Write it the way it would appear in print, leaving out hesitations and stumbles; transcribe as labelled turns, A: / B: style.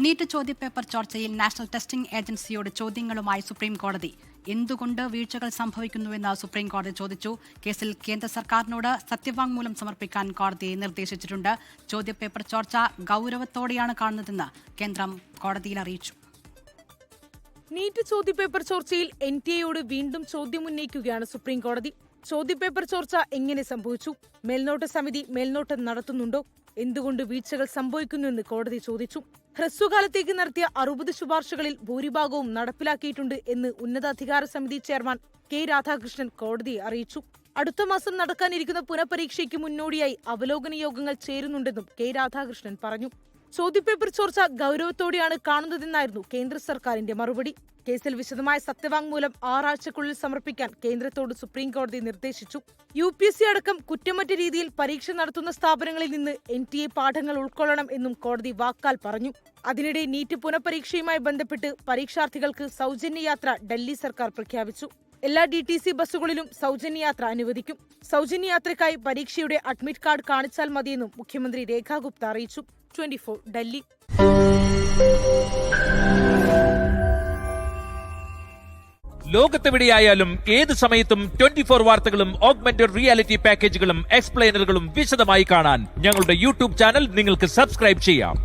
A: NEET ചോദ്യപേപ്പർ ചോർച്ചയിൽ national testing ഏജൻസിയോട് ചോദ്യങ്ങളുമായി സുപ്രീംകോടതി. എന്തുകൊണ്ട് വീഴ്ചകൾ സംഭവിക്കുന്നുവെന്ന് സുപ്രീംകോടതി ചോദിച്ചു. കേസിൽ കേന്ദ്ര സർക്കാരിനോട് സത്യവാങ്മൂലം സമർപ്പിക്കാൻ കോടതി നിർദ്ദേശിച്ചിട്ടുണ്ട്. ചോദ്യപേപ്പർ ചോർച്ച ഗൌരവത്തോടെയാണ് കാണുന്നതെന്ന് കേന്ദ്രം കോടതിയിൽ അറിയിച്ചു.
B: നീറ്റ് ചോദ്യപേപ്പർ ചോർച്ചയിൽ NTA വീണ്ടും ചോദ്യമുന്നയിക്കുകയാണ് സുപ്രീംകോടതി. ചോദ്യപേപ്പർ ചോർച്ച എങ്ങനെ സംഭവിച്ചു? മേൽനോട്ട സമിതി മേൽനോട്ടം നടത്തുന്നുണ്ടോ? എന്തുകൊണ്ട് വീഴ്ചകൾ സംഭവിക്കുന്നുവെന്ന് കോടതി ചോദിച്ചു. ഹ്രസ്വകാലത്തേക്ക് നടത്തിയ 60 ശുപാർശകളിൽ ഭൂരിഭാഗവും നടപ്പിലാക്കിയിട്ടുണ്ട് എന്ന് ഉന്നതാധികാര സമിതി ചെയർമാൻ K. രാധാകൃഷ്ണൻ കോടതിയെ അറിയിച്ചു. അടുത്ത മാസം നടക്കാനിരിക്കുന്ന പുനഃപരീക്ഷയ്ക്ക് മുന്നോടിയായി അവലോകന യോഗങ്ങൾ ചേരുന്നുണ്ടെന്നും K. രാധാകൃഷ്ണൻ പറഞ്ഞു. ചോദ്യപേപ്പർ ചോർച്ച ഗൌരവത്തോടെയാണ് കാണുന്നതെന്നായിരുന്നു കേന്ദ്ര സർക്കാരിന്റെ മറുപടി. കേസിൽ വിശദമായ സത്യവാങ്മൂലം 6 ആഴ്ചക്കുള്ളിൽ സമർപ്പിക്കാൻ കേന്ദ്രത്തോട് സുപ്രീംകോടതി നിർദ്ദേശിച്ചു. UPSC അടക്കം കുറ്റമറ്റ രീതിയിൽ പരീക്ഷ നടത്തുന്ന സ്ഥാപനങ്ങളിൽ നിന്ന് NTA പാഠങ്ങൾ ഉൾക്കൊള്ളണം എന്നും കോടതി വാക്കാൽ പറഞ്ഞു. അതിനിടെ നീറ്റ് പുനഃപരീക്ഷയുമായി ബന്ധപ്പെട്ട് പരീക്ഷാർത്ഥികൾക്ക് സൗജന്യ യാത്ര ഡൽഹി സർക്കാർ പ്രഖ്യാപിച്ചു. എല്ലാ DTC ബസ്സുകളിലും സൗജന്യ യാത്ര അനുവദിക്കും. സൗജന്യ യാത്രയ്ക്കായി പരീക്ഷയുടെ അഡ്മിറ്റ് കാർഡ് കാണിച്ചാൽ മതിയെന്നും മുഖ്യമന്ത്രി രേഖ ഗുപ്ത അറിയിച്ചു. 24 ഡൽഹി.
C: ലോകത്തെവിടെയായാലും ഏത് സമയത്തും 24 വാർത്തകളും ഓഗ്മെന്റഡ് റിയാലിറ്റി പാക്കേജുകളും എക്സ്പ്ലെയിനറുകളും വിശദമായി കാണാൻ ഞങ്ങളുടെ YouTube ചാനൽ നിങ്ങൾക്ക് സബ്സ്ക്രൈബ് ചെയ്യാം.